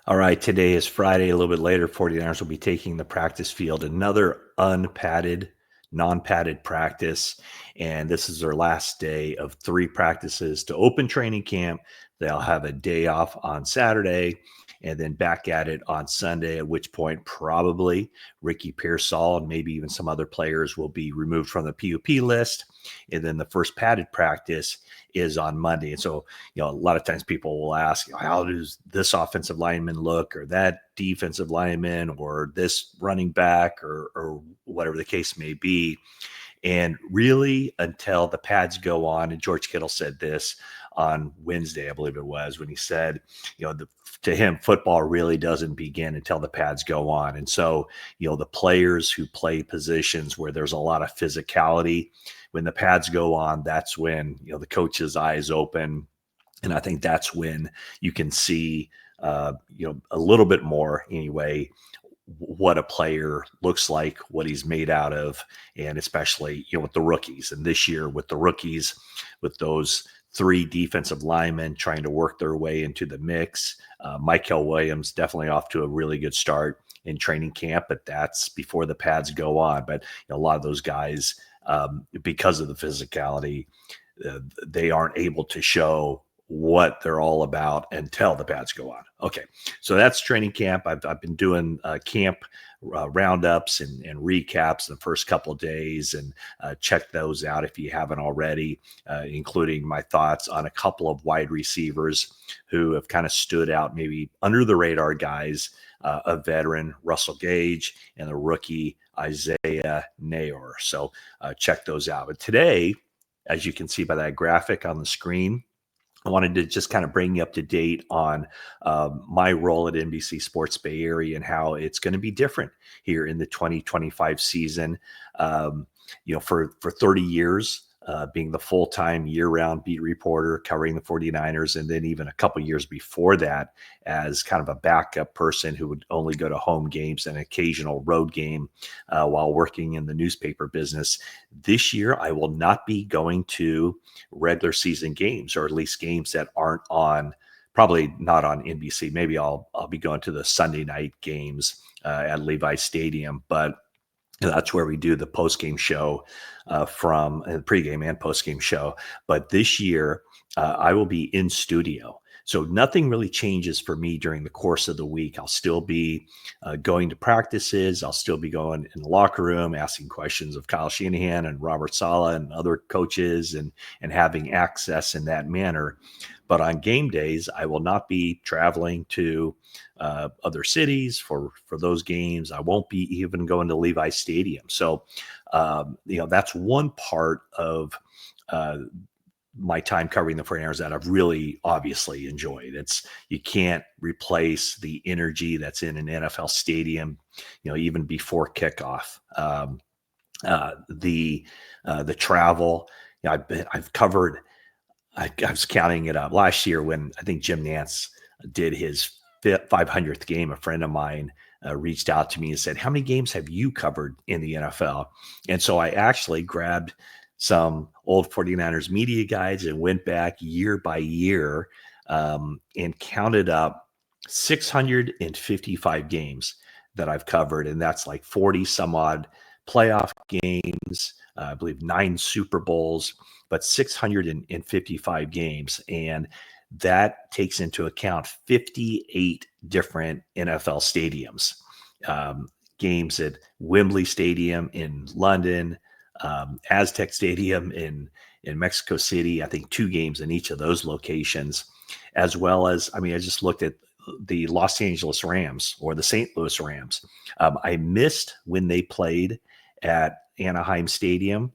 All right, today is Friday. A little bit later, 49ers will be taking the practice field, another unpadded, non-padded practice. And this is their last day of three practices to open training camp. They'll have a day off on Saturday and then back at it on Sunday, at which point probably Ricky Pearsall and maybe even some other players will be removed from the PUP list. And then the first padded practice is on Monday. And so, a lot of times people will ask, how does this offensive lineman look, or that defensive lineman, or this running back, or whatever the case may be. And really, until the pads go on, and George Kittle said this on Wednesday, I believe it was, when he said, to him, football really doesn't begin until the pads go on. And so, the players who play positions where there's a lot of physicality, when the pads go on, that's when, the coach's eyes open. And I think that's when you can see, a little bit more anyway, what a player looks like, what he's made out of, and especially, with the rookies. And this year with the rookies, with those three defensive linemen trying to work their way into the mix, Michael Williams definitely off to a really good start in training camp, but that's before the pads go on. But a lot of those guys, because of the physicality, they aren't able to show what they're all about until the pads go on. Okay, so that's training camp. I've been doing camp roundups and recaps the first couple of days, and check those out if you haven't already, including my thoughts on a couple of wide receivers who have kind of stood out, maybe under the radar guys, a veteran, Russell Gage, and the rookie, Isaiah Nayor. So check those out. But today, as you can see by that graphic on the screen, I wanted to just kind of bring you up to date on my role at NBC Sports Bay Area and how it's going to be different here in the 2025 season. For 30 years, being the full-time year-round beat reporter covering the 49ers, and then even a couple years before that as kind of a backup person who would only go to home games and occasional road game while working in the newspaper business. This year, I will not be going to regular season games, or at least games that aren't on, probably not on NBC. Maybe I'll be going to the Sunday night games at Levi Stadium, but that's where we do the post-game show from the pregame and post-game show. But this year, I will be in studio. So nothing really changes for me during the course of the week. I'll still be going to practices. I'll still be going in the locker room, asking questions of Kyle Shanahan and Robert Saleh and other coaches, and having access in that manner. But on game days, I will not be traveling to other cities for those games. I won't be even going to Levi Stadium. So, that's one part of my time covering the 49ers that I've really obviously enjoyed. You can't replace the energy that's in an NFL stadium, even before kickoff. The travel, I've covered. I was counting it up last year when I think Jim Nantz did his 500th game. A friend of mine reached out to me and said, "How many games have you covered in the NFL?" And so I actually grabbed some old 49ers media guides and went back year by year and counted up 655 games that I've covered. And that's like 40 some odd playoff games, I believe 9 Super Bowls, but 655 games. And that takes into account 58 different NFL stadiums, games at Wembley Stadium in London, Aztec Stadium in Mexico City, I think 2 games in each of those locations, as well as, I just looked at the Los Angeles Rams or the St. Louis Rams. I missed when they played at Anaheim Stadium.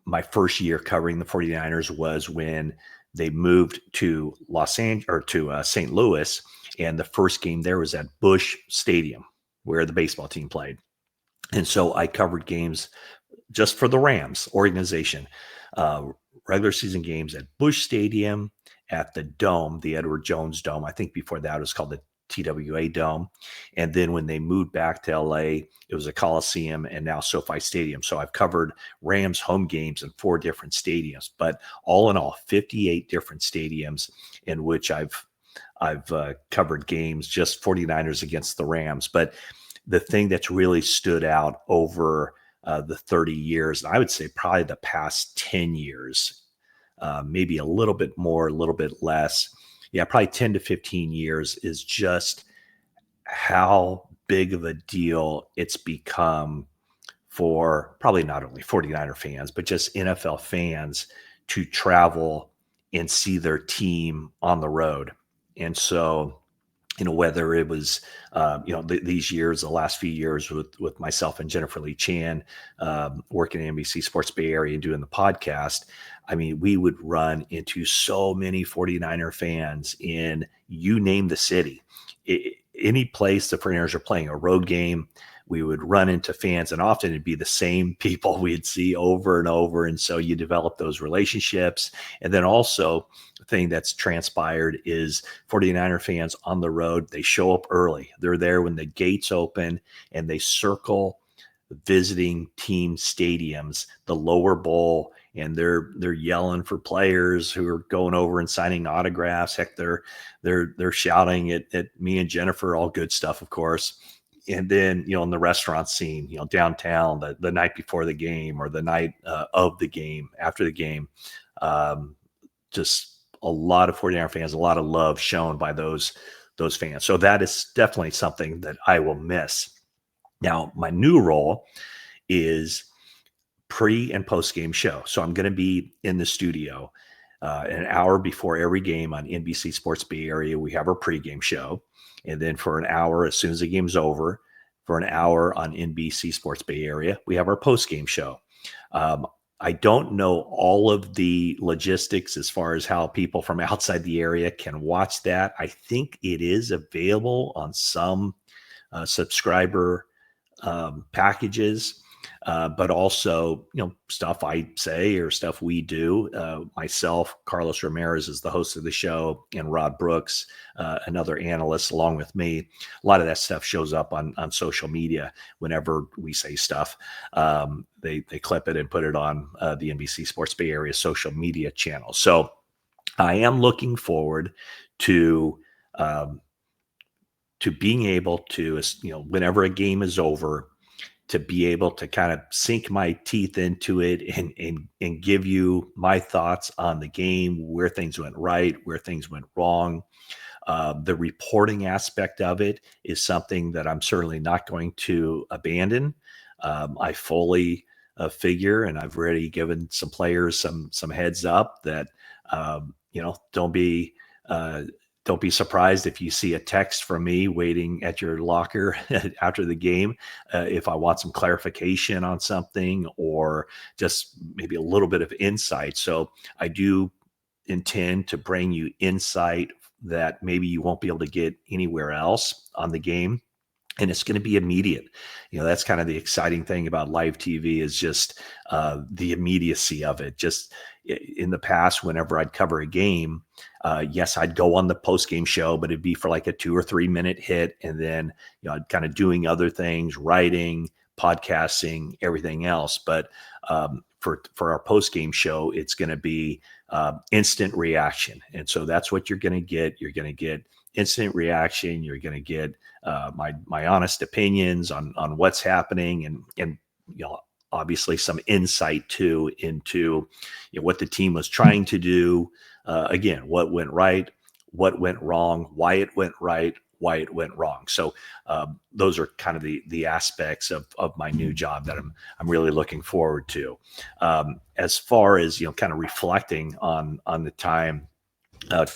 My first year covering the 49ers was when they moved to St. Louis, and the first game there was at Busch Stadium, where the baseball team played. And so I covered games just for the Rams organization, regular season games at Busch Stadium, at the Dome, the Edward Jones Dome. I think before that it was called the TWA Dome. And then when they moved back to LA, it was a Coliseum and now SoFi Stadium. So I've covered Rams home games in 4 different stadiums, but all in all, 58 different stadiums in which I've I've covered games, just 49ers against the Rams. But the thing that's really stood out over the 30 years, and I would say probably the past 10 years, maybe a little bit more, a little bit less. Yeah, probably 10 to 15 years is just how big of a deal it's become for probably not only 49er fans, but just NFL fans to travel and see their team on the road. And so, whether it was, these years, the last few years with myself and Jennifer Lee Chan, working at NBC Sports Bay Area and doing the podcast, I mean, we would run into so many 49er fans in you name the city. Any place the 49ers are playing a road game, we would run into fans, and often it'd be the same people we'd see over and over. And so you develop those relationships. And then also, the thing that's transpired is 49er fans on the road, they show up early. They're there when the gates open, and they circle visiting team stadiums, the lower bowl, and they're yelling for players who are going over and signing autographs. Heck, they're shouting at me and Jennifer, all good stuff, of course. And then, in the restaurant scene, downtown, the night before the game or the night of the game, after the game, just a lot of 49er fans, a lot of love shown by those fans. So that is definitely something that I will miss. Now, my new role is pre and post game show. So I'm going to be in the studio an hour before every game on NBC Sports Bay Area. We have our pregame show. And then for an hour, as soon as the game's over, for an hour on NBC Sports Bay Area, we have our post-game show. I don't know all of the logistics as far as how people from outside the area can watch that. I think it is available on some subscriber packages. But also, stuff I say or stuff we do. Myself, Carlos Ramirez is the host of the show, and Rod Brooks, another analyst, along with me. A lot of that stuff shows up on social media whenever we say stuff. They clip it and put it on the NBC Sports Bay Area social media channel. So I am looking forward to being able to, whenever a game is over, to be able to kind of sink my teeth into it and give you my thoughts on the game, where things went right, where things went wrong. The reporting aspect of it is something that I'm certainly not going to abandon. I fully figure, and I've already given some players some heads up that, don't be surprised if you see a text from me waiting at your locker after the game, if I want some clarification on something or just maybe a little bit of insight. So I do intend to bring you insight that maybe you won't be able to get anywhere else on the game. And it's going to be immediate. That's kind of the exciting thing about live TV is just the immediacy of it. Just in the past, whenever I'd cover a game, yes, I'd go on the post-game show, but it'd be for like a 2 or 3 minute hit. And then, I'd kind of doing other things, writing, podcasting, everything else. But for our post-game show, it's going to be instant reaction. And so that's what you're going to get. You're going to get instant reaction. You're going to get my honest opinions on what's happening, and obviously some insight too into what the team was trying to do. Again, what went right, what went wrong, why it went right, why it went wrong. So those are kind of the aspects of my new job that I'm really looking forward to. As far as kind of reflecting on the time.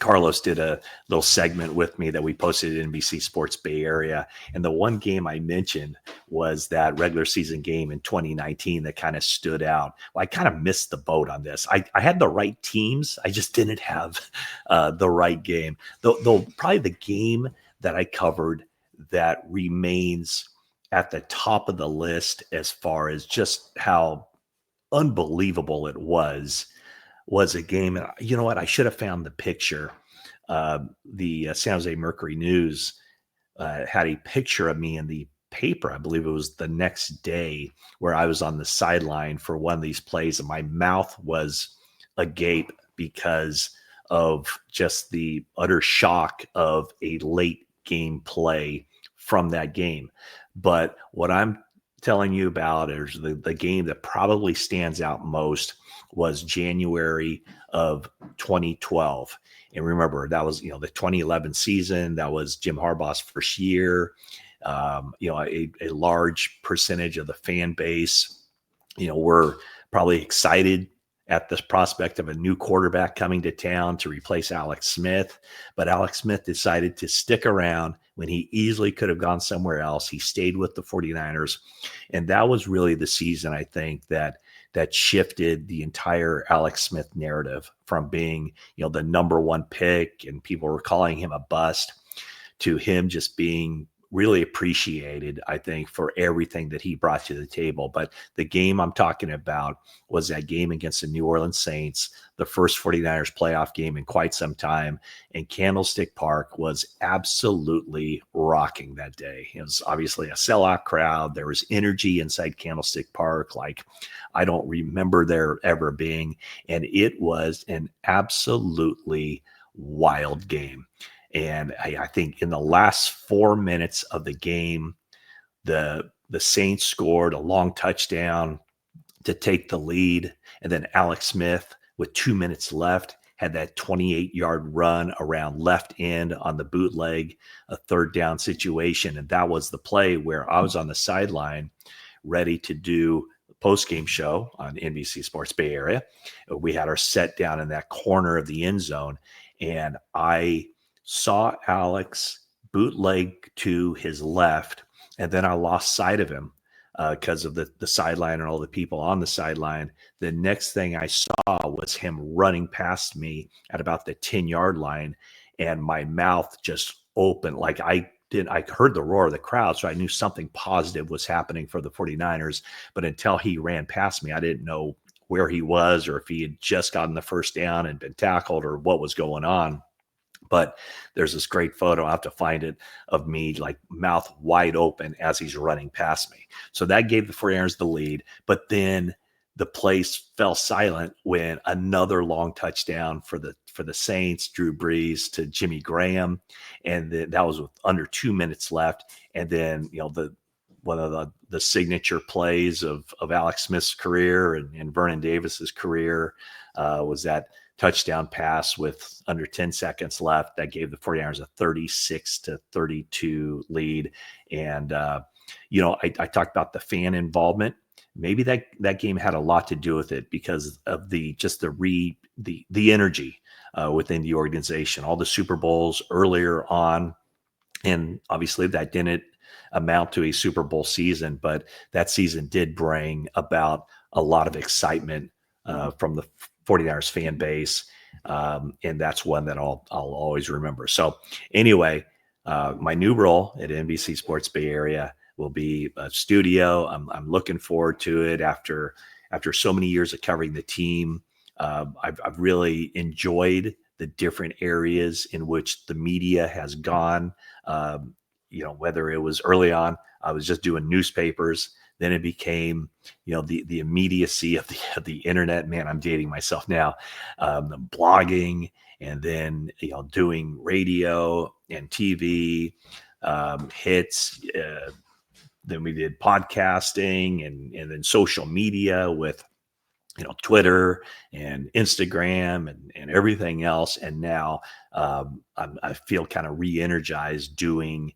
Carlos did a little segment with me that we posted at NBC Sports Bay Area. And the one game I mentioned was that regular season game in 2019 that kind of stood out. Well, I kind of missed the boat on this. I had the right teams. I just didn't have the right game. Though probably the game that I covered that remains at the top of the list as far as just how unbelievable it was a game. And you know what? I should have found the picture. The San Jose Mercury News had a picture of me in the paper. I believe it was the next day, where I was on the sideline for one of these plays, and my mouth was agape because of just the utter shock of a late game play from that game. But what I'm telling you about is the game that probably stands out most was January of 2012. And remember, that was, the 2011 season. That was Jim Harbaugh's first year. A large percentage of the fan base, were probably excited at the prospect of a new quarterback coming to town to replace Alex Smith. But Alex Smith decided to stick around when he easily could have gone somewhere else. He stayed with the 49ers. And that was really the season, I think, that shifted the entire Alex Smith narrative from being, the number one pick and people were calling him a bust to him just being really appreciated, I think, for everything that he brought to the table. But the game I'm talking about was that game against the New Orleans Saints, the first 49ers playoff game in quite some time. And Candlestick Park was absolutely rocking that day. It was obviously a sellout crowd. There was energy inside Candlestick Park like I don't remember there ever being. And it was an absolutely wild game. And I think in the last 4 minutes of the game, the Saints scored a long touchdown to take the lead. And then Alex Smith, with 2 minutes left, had that 28-yard run around left end on the bootleg, a third down situation. And that was the play where I was on the sideline ready to do the post-game show on NBC Sports Bay Area. We had our set down in that corner of the end zone. And I saw Alex bootleg to his left, and then I lost sight of him because of the sideline and all the people on the sideline. The next thing I saw was him running past me at about the 10-yard line, and my mouth just opened. Like I heard the roar of the crowd, so I knew something positive was happening for the 49ers. But until he ran past me, I didn't know where he was or if he had just gotten the first down and been tackled or what was going on. But there's this great photo, I'll have to find it, of me like mouth wide open as he's running past me. So that gave the 49ers the lead. But then the place fell silent when another long touchdown for the Saints, Drew Brees to Jimmy Graham. And that was with under 2 minutes left. And then, one of the signature plays of Alex Smith's career and Vernon Davis's career was that touchdown pass with under 10 seconds left that gave the 49ers a 36-32 lead. And, I talked about the fan involvement. Maybe that game had a lot to do with it because of the energy within the organization, all the Super Bowls earlier on. And obviously that didn't amount to a Super Bowl season, but that season did bring about a lot of excitement from the 49ers fan base. And that's one that I'll always remember. So anyway, my new role at NBC Sports Bay Area will be a studio. I'm looking forward to it after so many years of covering the team. I've really enjoyed the different areas in which the media has gone. Whether it was early on, I was just doing newspapers. Then it became, the immediacy of the internet. Man, I'm dating myself now. Blogging, and then doing radio and TV hits. Then we did podcasting and then social media with Twitter and Instagram and everything else. And now I feel kind of re-energized doing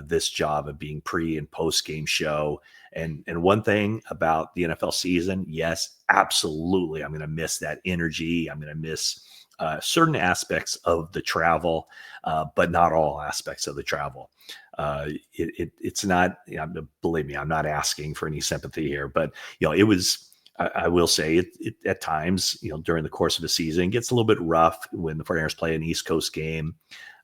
this job of being pre and post game show. And one thing about the NFL season, yes, absolutely, I'm going to miss that energy. I'm going to miss certain aspects of the travel, but not all aspects of the travel. It's not, believe me, I'm not asking for any sympathy here, but it was. I will say it at times, during the course of a season, it gets a little bit rough when the 49ers play an East Coast game.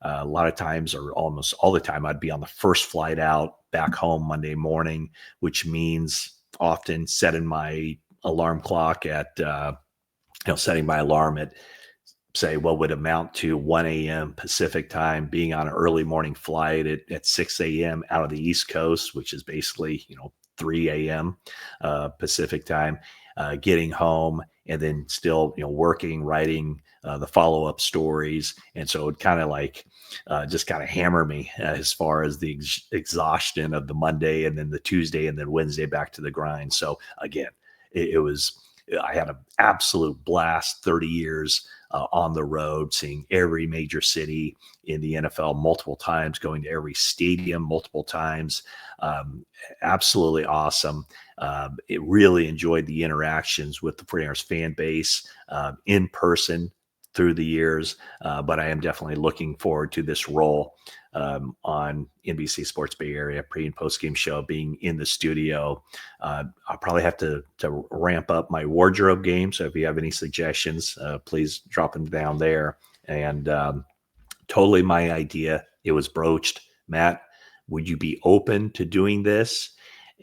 A lot of times, or almost all the time, I'd be on the first flight out back home Monday morning, which means often setting my alarm clock at, setting my alarm at, say, what would amount to 1 a.m. Pacific time, being on an early morning flight at 6 a.m. out of the East Coast, which is basically, 3 a.m. Pacific time, getting home and then still, working, writing the follow-up stories. And so it kind of like just kind of hammer me as far as the exhaustion of the Monday and then the Tuesday and then Wednesday back to the grind. So again, it was, I had an absolute blast, 30 years on the road, seeing every major city in the NFL multiple times, going to every stadium multiple times. Absolutely awesome. It really enjoyed the interactions with the 49ers fan base in person through the years. But I am definitely looking forward to this role on NBC Sports Bay Area pre and post game show, being in the studio. I'll probably have to ramp up my wardrobe game. So if you have any suggestions, please drop them down there. And totally my idea. It was broached. Matt, would you be open to doing this?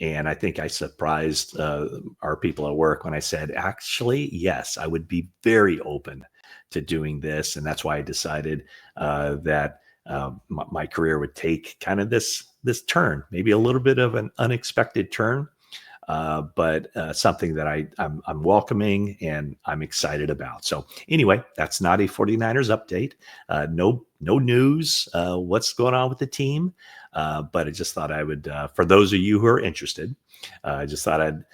And I think I surprised our people at work when I said, actually, yes, I would be very open to doing this. And that's why I decided that my career would take kind of this turn, maybe a little bit of an unexpected turn, but something that I'm welcoming and I'm excited about. So anyway, that's not a 49ers update. No news. What's going on with the team? But I just thought I would, for those of you who are interested, I just thought I'd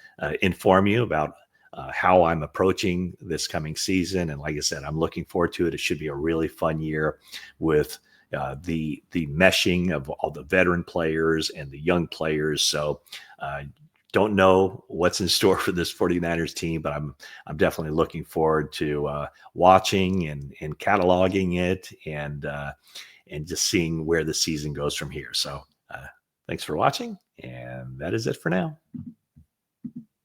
inform you about how I'm approaching this coming season. And like I said, I'm looking forward to it. It should be a really fun year with the meshing of all the veteran players and the young players. So don't know what's in store for this 49ers team, but I'm definitely looking forward to watching and cataloging it and just seeing where the season goes from here. So thanks for watching, and that is it for now.